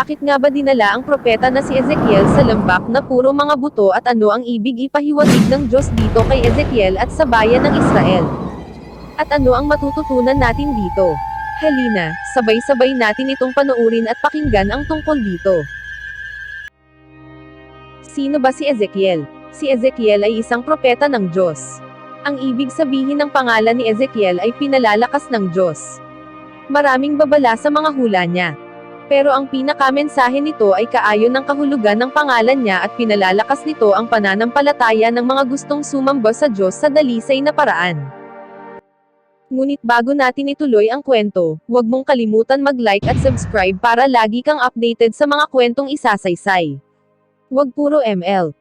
Bakit nga ba dinala ang propeta na si Ezekiel sa lambak na puro mga buto at ano ang ibig ipahiwatig ng Diyos dito kay Ezekiel at sa bayan ng Israel? At ano ang matututunan natin dito? Halina, sabay-sabay natin itong panoorin at pakinggan ang tungkol dito. Sino ba si Ezekiel? Si Ezekiel ay isang propeta ng Diyos. Ang ibig sabihin ng pangalan ni Ezekiel ay pinalalakas ng Diyos. Maraming babala sa mga hula niya. Pero ang pinakamensahe nito ay kaayon ng kahulugan ng pangalan niya at pinalalakas nito ang pananampalataya ng mga gustong sumamba sa Diyos sa dalisay na paraan. Ngunit bago natin ituloy ang kwento, huwag mong kalimutan mag-like at subscribe para lagi kang updated sa mga kwentong isasaysay. Huwag puro ML.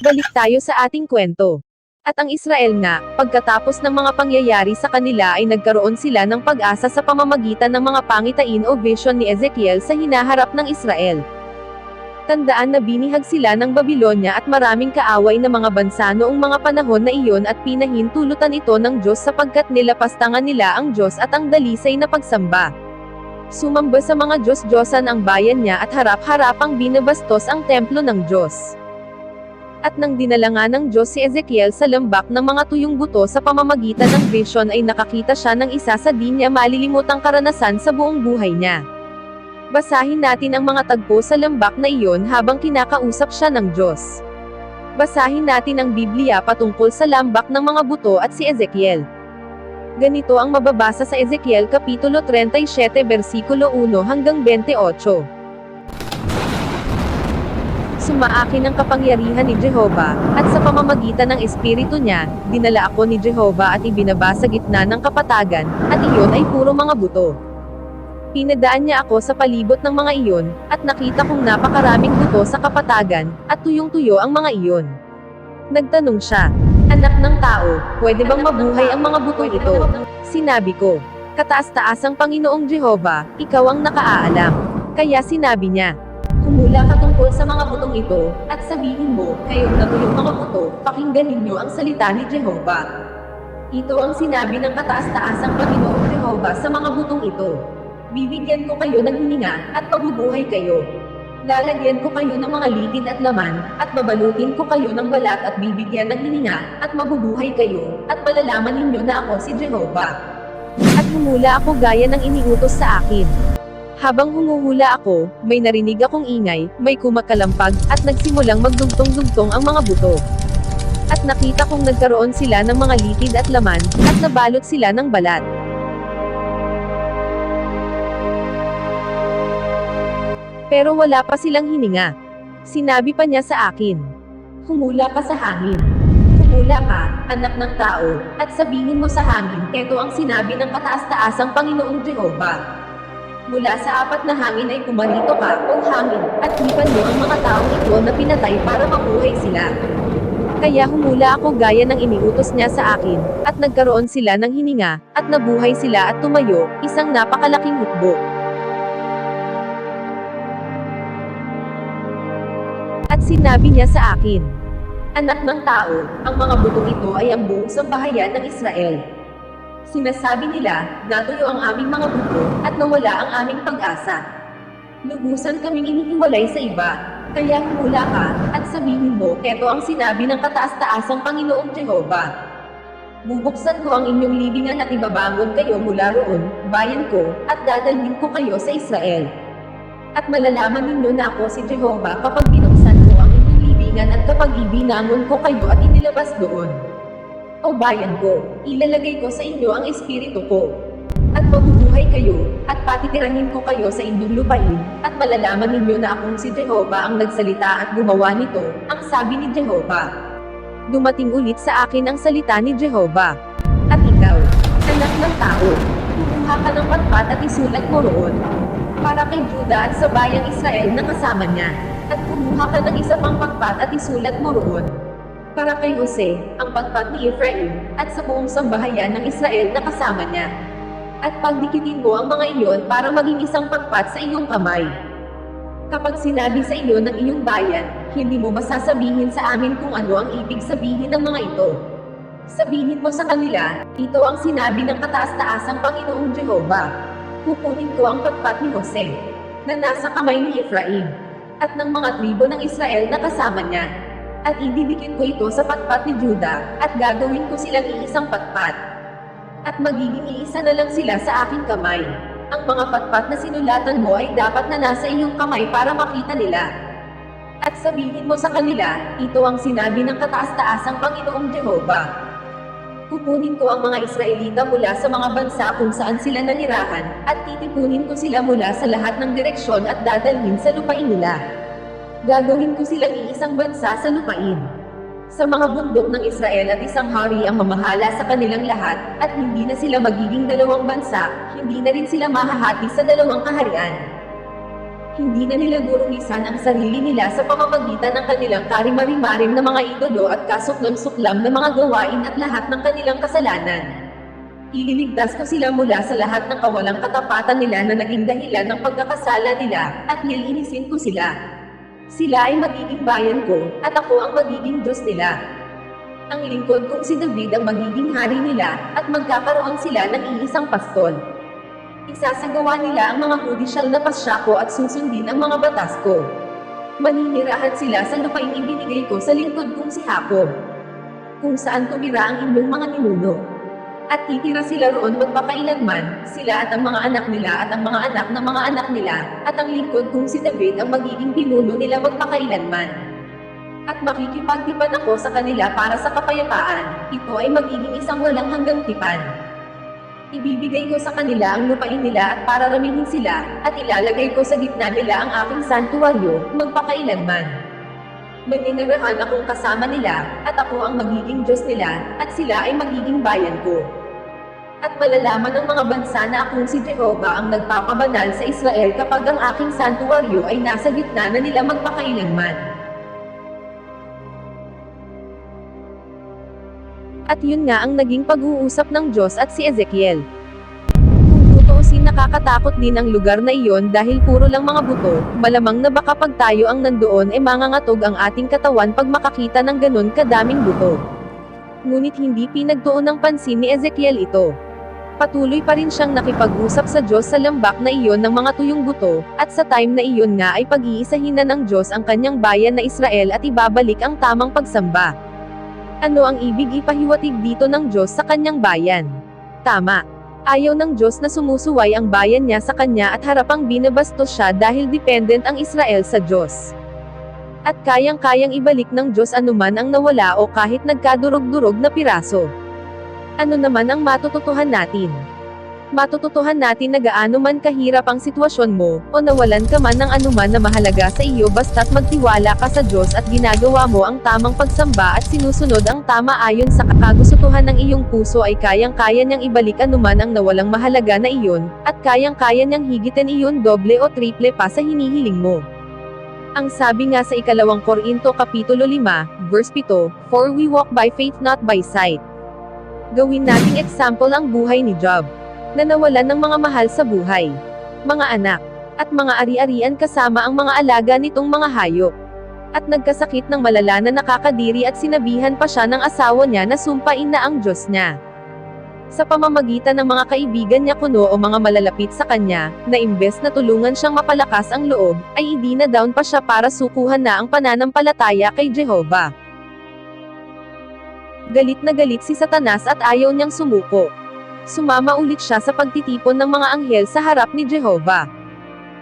Balik tayo sa ating kwento. At ang Israel nga, pagkatapos ng mga pangyayari sa kanila ay nagkaroon sila ng pag-asa sa pamamagitan ng mga pangitain o vision ni Ezekiel sa hinaharap ng Israel. Tandaan na binihag sila ng Babilonya at maraming kaaway na mga bansa noong mga panahon na iyon at pinahintulutan ito ng Diyos sapagkat nilapastangan nila ang Diyos at ang dalisay na pagsamba. Sumamba sa mga Diyos-Diyosan ang bayan niya at harap-harapang binabastos ang templo ng Diyos. At nang dinala nga ng Diyos si Ezekiel sa lambak ng mga tuyong buto sa pamamagitan ng vision ay nakakita siya ng isa sa di niya malilimutang karanasan sa buong buhay niya. Basahin natin ang mga tagpo sa lambak na iyon habang kinakausap siya ng Diyos. Basahin natin ang Biblia patungkol sa lambak ng mga buto at si Ezekiel. Ganito ang mababasa sa Ezekiel Kapitulo 37 versikulo 1 hanggang 28. Sumaakin ang kapangyarihan ni Jehovah, at sa pamamagitan ng Espiritu niya, dinala ako ni Jehovah at ibinaba sa gitna ng kapatagan, at iyon ay puro mga buto. Pinadaan niya ako sa palibot ng mga iyon, at nakita kong napakaraming buto sa kapatagan, at tuyong-tuyo ang mga iyon. Nagtanong siya, "Anak ng tao, pwede bang mabuhay ang mga butong ito?" Sinabi ko, "Kataas-taasang Panginoong Jehovah, ikaw ang nakaalam." Kaya sinabi niya, "Humula ka tungkol sa mga butong ito, at sabihin mo, kayong natuyong mga buto, pakinggan ninyo ang salita ni Jehovah. Ito ang sinabi ng kataas-taasang Panginoong Jehovah sa mga butong ito. Bibigyan ko kayo ng hininga, at mabubuhay kayo. Lalagyan ko kayo ng mga litid at laman, at babalutin ko kayo ng balat at bibigyan ng hininga, at mabubuhay kayo, at malalaman ninyo na ako si Jehovah." At humula ako gaya ng iniutos sa akin. Habang humuhula ako, may narinig akong ingay, may kumakalampag, at nagsimulang magdugtong-dugtong ang mga buto. At nakita kong nagkaroon sila ng mga litid at laman, at nabalot sila ng balat. Pero wala pa silang hininga. Sinabi pa niya sa akin, "Humula ka sa hangin. Humula ka, anak ng tao, at sabihin mo sa hangin, ito ang sinabi ng kataas-taasang Panginoong Jehovah. Mula sa apat na hangin ay pumarito ka, o hangin, at hipan mo ang mga taong ito na pinatay para mabuhay sila." Kaya humula ako gaya ng iniutos niya sa akin, at nagkaroon sila ng hininga, at nabuhay sila at tumayo, isang napakalaking hukbo. At sinabi niya sa akin, "Anak ng tao, ang mga butong ito ay ang buong sambahayan ng Israel. Sinasabi nila, natuyo ang aming mga buto, at nawala ang aming pag-asa. Lubusan kaming inihiwalay sa iba, kaya humula ka, at sabihin mo, eto ang sinabi ng kataas-taasang Panginoong Jehovah. Bubuksan ko ang inyong libingan at ibabangon kayo mula roon, bayan ko, at dadalhin ko kayo sa Israel. At malalaman ninyo na ako si Jehovah kapag binuksan ko ang inyong libingan at kapag ibinangon ko kayo at inilabas doon. O bayan ko, ilalagay ko sa inyo ang espiritu ko. At mabubuhay kayo, at patitirahin ko kayo sa inyong lupain, at malalaman ninyo na akong si Jehovah ang nagsalita at gumawa nito, ang sabi ni Jehovah." Dumating ulit sa akin ang salita ni Jehovah. "At ikaw, anak ng tao, kumuha ka ng patpat at isulat mo roon, para kay Juda at sa bayang Israel na kasama niya, at kumuha ka ng isa pang patpat at isulat mo roon, para kay Jose, ang patpat ni Ephraim, at sa buong sambahayan ng Israel na kasama niya. At pagdikitin mo ang mga iyon para maging isang patpat sa iyong kamay. Kapag sinabi sa iyo ng iyong bayan, hindi mo masasabihin sa amin kung ano ang ibig sabihin ng mga ito. Sabihin mo sa kanila, ito ang sinabi ng kataas-taasang Panginoong Jehovah. Kukunin ko ang patpat ni Jose. na nasa kamay ni Ephraim, at ng mga tribo ng Israel na kasama niya. At ididikit ko ito sa patpat ni Juda, at gagawin ko silang iisang patpat. At magiging iisa na lang sila sa aking kamay. Ang mga patpat na sinulatan mo ay dapat na nasa iyong kamay para makita nila. At sabihin mo sa kanila, ito ang sinabi ng kataas-taasang Panginoong Jehova. Kukunin ko ang mga Israelita mula sa mga bansa kung saan sila nanirahan, at titipunin ko sila mula sa lahat ng direksyon at dadalhin sa lupain nila. Gagawin ko silang iisang bansa sa lupain. Sa mga bundok ng Israel at isang hari ang mamahala sa kanilang lahat, at hindi na sila magiging dalawang bansa, hindi na rin sila mahahati sa dalawang kaharian. Hindi na nila gurumisan ang sarili nila sa pamamagitan ng kanilang karimari-marim na mga idolo at kasuklam-suklam na mga gawain at lahat ng kanilang kasalanan. Ililigtas ko sila mula sa lahat ng kawalang katapatan nila na naging dahilan ng pagkakasala nila, at lilinisin ko sila. Sila ay magiging bayan ko, at ako ang magiging Diyos nila. Ang lingkod kong si David ang magiging hari nila, at magkakaroon sila ng iisang pastol. Isasagawa nila ang mga hudisyal na pasya ko at susundin ang mga batas ko. Maninirahan sila sa lupaing ibinigay ko sa lingkod kong si Jacob, kung saan tumira ang inyong mga ninuno. At titira sila roon magpakailanman, sila at ang mga anak nila at ang mga anak ng mga anak nila, at ang lingkod kong si David ang magiging pinuno nila magpakailanman. At makikipagtipan ako sa kanila para sa kapayapaan, ito ay magiging isang walang hanggang tipan. Ibibigay ko sa kanila ang lupain nila at pararamihin sila, at ilalagay ko sa gitna nila ang aking santuaryo, magpakailanman. Maninirahan akong kasama nila, at ako ang magiging Diyos nila, at sila ay magiging bayan ko. At malalaman ng mga bansa na akong si Jehova ang nagpapabanal sa Israel kapag ang aking santuaryo ay nasa gitna na nila magpakailanman. At yun nga ang naging pag-uusap ng Diyos at si Ezekiel. Kung tutuusin, nakakatakot din ang lugar na iyon dahil puro lang mga buto, malamang na baka pag tayo ang nandoon mangangatog ang ating katawan pag makakita ng ganun kadaming buto. Ngunit hindi pinagtuon ng pansin ni Ezekiel ito. Patuloy pa rin siyang nakipag-usap sa Diyos sa lambak na iyon ng mga tuyong buto, at sa time na iyon nga ay pag-iisahin na ng Diyos ang kanyang bayan na Israel at ibabalik ang tamang pagsamba. Ano ang ibig ipahiwatig dito ng Diyos sa kanyang bayan? Tama. Ayaw ng Diyos na sumusuway ang bayan niya sa kanya at harapang binabastos siya dahil dependent ang Israel sa Diyos. At kayang-kayang ibalik ng Diyos anuman ang nawala o kahit nagkadurog-durog na piraso. Ano naman ang matututuhan natin? Matututuhan natin na gaano man kahirap ang sitwasyon mo, o nawalan ka man ng anuman na mahalaga sa iyo basta't magtiwala ka sa Diyos at ginagawa mo ang tamang pagsamba at sinusunod ang tama ayon sa kagustuhan ng iyong puso ay kayang-kaya niyang ibalik anuman ang nawalang mahalaga na iyon, at kayang-kaya niyang higitin iyon doble o triple pa sa hinihiling mo. Ang sabi nga sa 2 Korinto Kapitulo 5, verse 7, "For we walk by faith not by sight." Gawin nating example ang buhay ni Job, na nawalan ng mga mahal sa buhay, mga anak, at mga ari-arian kasama ang mga alaga nitong mga hayop. At nagkasakit ng malala na nakakadiri at sinabihan pa siya ng asawa niya na sumpain na ang Diyos niya. Sa pamamagitan ng mga kaibigan niya kuno o mga malalapit sa kanya, na imbes na tulungan siyang mapalakas ang loob, ay idina-down pa siya para sukuhan na ang pananampalataya kay Jehova. Galit na galit si Satanas at ayaw niyang sumuko. Sumama ulit siya sa pagtitipon ng mga anghel sa harap ni Jehova.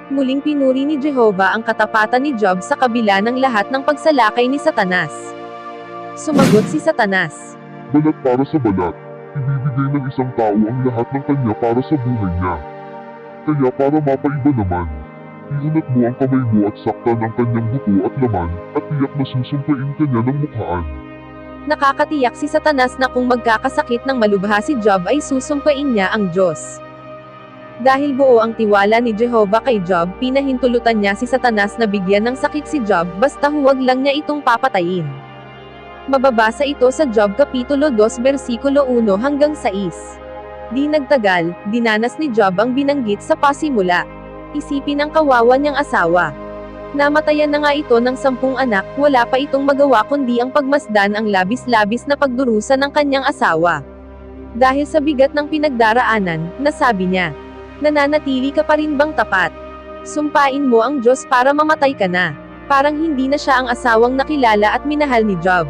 Muling pinuri ni Jehova ang katapatan ni Job sa kabila ng lahat ng pagsalakay ni Satanas. Sumagot si Satanas, "Balat para sa balat. Ibibigay ng isang tao ang lahat ng kanya para sa buhay niya. Kaya para mapaiba naman, iunat mo ang kamay mo at saktan ang kanyang buto at laman, at tiyak na susumpain kanya ng mukhaan." Nakakatiyak si Satanas na kung magkakasakit ng malubha si Job ay susumpain niya ang Diyos. Dahil buo ang tiwala ni Jehova kay Job, pinahintulutan niya si Satanas na bigyan ng sakit si Job, basta huwag lang niya itong papatayin. Mababasa ito sa Job Kapitulo 2 versikulo 1 hanggang 6. Di nagtagal, dinanas ni Job ang binanggit sa pasimula. Isipin ang kawawa niyang asawa. Namatayan na nga ito ng 10 anak, wala pa itong magawa kundi ang pagmasdan ang labis-labis na pagdurusa ng kanyang asawa. Dahil sa bigat ng pinagdaraanan, nasabi niya, "Nananatili ka pa rin bang tapat? Sumpain mo ang Diyos para mamatay ka na. Parang hindi na siya ang asawang nakilala at minahal ni Job.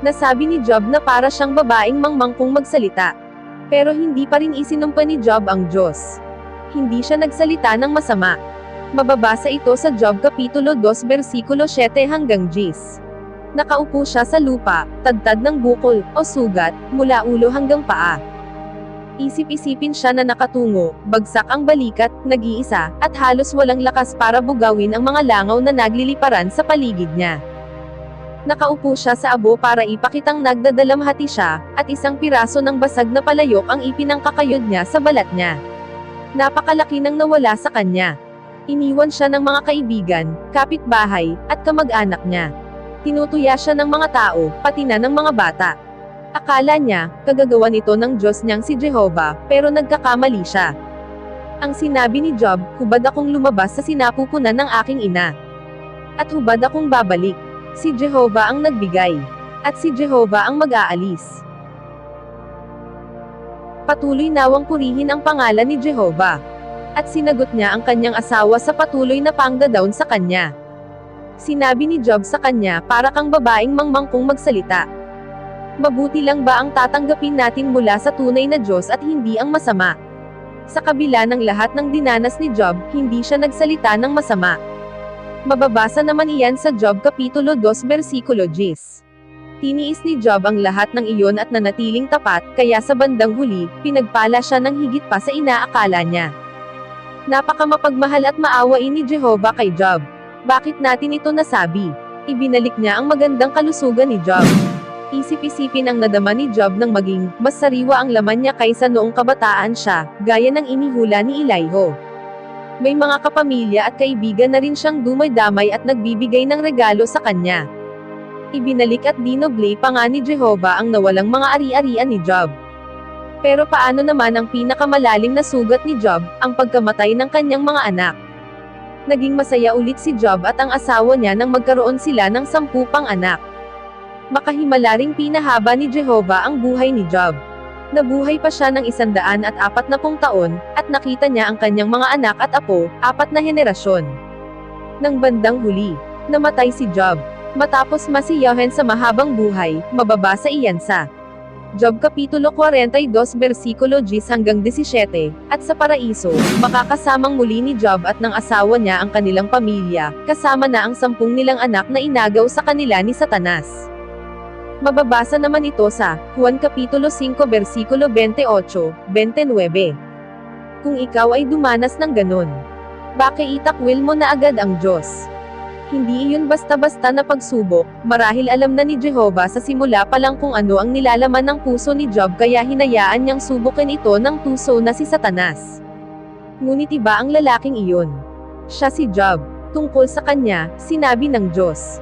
Nasabi ni Job na para siyang babaeng mangmangkong magsalita. Pero hindi pa rin isinumpa ni Job ang Diyos. Hindi siya nagsalita ng masama. Mababasa ito sa Job Kapitulo 2 versikulo 7 hanggang 10. Nakaupo siya sa lupa, tadtad ng bukol, o sugat, mula ulo hanggang paa. Isip-isipin siya na nakatungo, bagsak ang balikat, nag-iisa, at halos walang lakas para bugawin ang mga langaw na nagliliparan sa paligid niya. Nakaupo siya sa abo para ipakitang nagdadalamhati siya, at isang piraso ng basag na palayok ang ipinangkakayod niya sa balat niya. Napakalaki nang nawala sa kanya. Iniwan siya ng mga kaibigan, kapitbahay, at kamag-anak niya. Tinutuya siya ng mga tao, pati na ng mga bata. Akala niya, kagagawan ito ng Diyos niyang si Jehovah, pero nagkakamali siya. Ang sinabi ni Job, hubad akong lumabas sa sinapupunan ng aking ina. At hubad akong babalik. Si Jehovah ang nagbigay. At si Jehovah ang mag-aalis. Patuloy nawang purihin ang pangalan ni Jehovah. At sinagot niya ang kanyang asawa sa patuloy na pangda-down sa kanya. Sinabi ni Job sa kanya, para kang babaeng mangmangkong magsalita. Mabuti lang ba ang tatanggapin natin mula sa tunay na Diyos at hindi ang masama? Sa kabila ng lahat ng dinanas ni Job, hindi siya nagsalita ng masama. Mababasa naman iyan sa Job Kapitulo 2 versikulo 10. Tiniis ni Job ang lahat ng iyon at nanatiling tapat, kaya sa bandang huli, pinagpala siya ng higit pa sa inaakala niya. Napakamapagmahal at maawain ni Jehovah kay Job. Bakit natin ito nasabi? Ibinalik niya ang magandang kalusugan ni Job. Isip-isipin ang nadama ni Job nang maging, mas sariwa ang laman niya kaysa noong kabataan siya, gaya ng inihula ni Elihu. May mga kapamilya at kaibigan na rin siyang dumay-damay at nagbibigay ng regalo sa kanya. Ibinalik at dinoble pa nga ni Jehovah ang nawalang mga ari-arian ni Job. Pero paano naman ang pinakamalalim na sugat ni Job, ang pagkamatay ng kanyang mga anak? Naging masaya ulit si Job at ang asawa niya nang magkaroon sila ng 10 pang anak. Makahimalaring pinahaba ni Jehovah ang buhay ni Job. Nabuhay pa siya ng 140 taon, at nakita niya ang kanyang mga anak at apo, 4 na henerasyon. Nang bandang huli, namatay si Job. Matapos masiyahan sa mahabang buhay, mababasa iyan sa Job Kapitulo 42 versikulo 10 hanggang 17, at sa paraiso, makakasamang muli ni Job at ng asawa niya ang kanilang pamilya, kasama na ang 10 nilang anak na inagaw sa kanila ni Satanas. Mababasa naman ito sa Juan Kapitulo 5 versikulo 28-29. Kung ikaw ay dumanas ng ganun, bakit itakwil mo na agad ang Diyos? Hindi iyon basta-basta na pagsubok, marahil alam na ni Jehovah sa simula pa lang kung ano ang nilalaman ng puso ni Job kaya hinayaan niyang subukin ito ng tuso na si Satanas. Ngunit iba ang lalaking iyon. Siya si Job. Tungkol sa kanya, sinabi ng Diyos,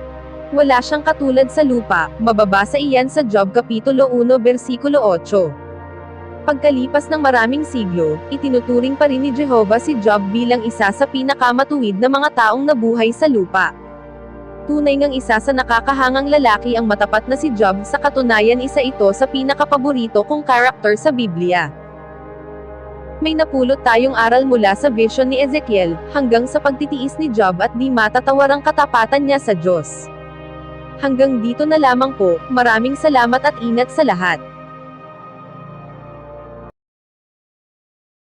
wala siyang katulad sa lupa, mababasa iyan sa Job Kapitulo 1 versikulo 8. Pagkalipas ng maraming siglo, itinuturing pa rin ni Jehovah si Job bilang isa sa pinakamatuwid na mga taong nabuhay sa lupa. Tunay ngang isa sa nakakahangang lalaki ang matapat na si Job, sa katunayan isa ito sa pinakapaborito kong karakter sa Biblia. May napulot tayong aral mula sa vision ni Ezekiel, hanggang sa pagtitiis ni Job at di matatawarang katapatan niya sa Diyos. Hanggang dito na lamang po, maraming salamat at ingat sa lahat.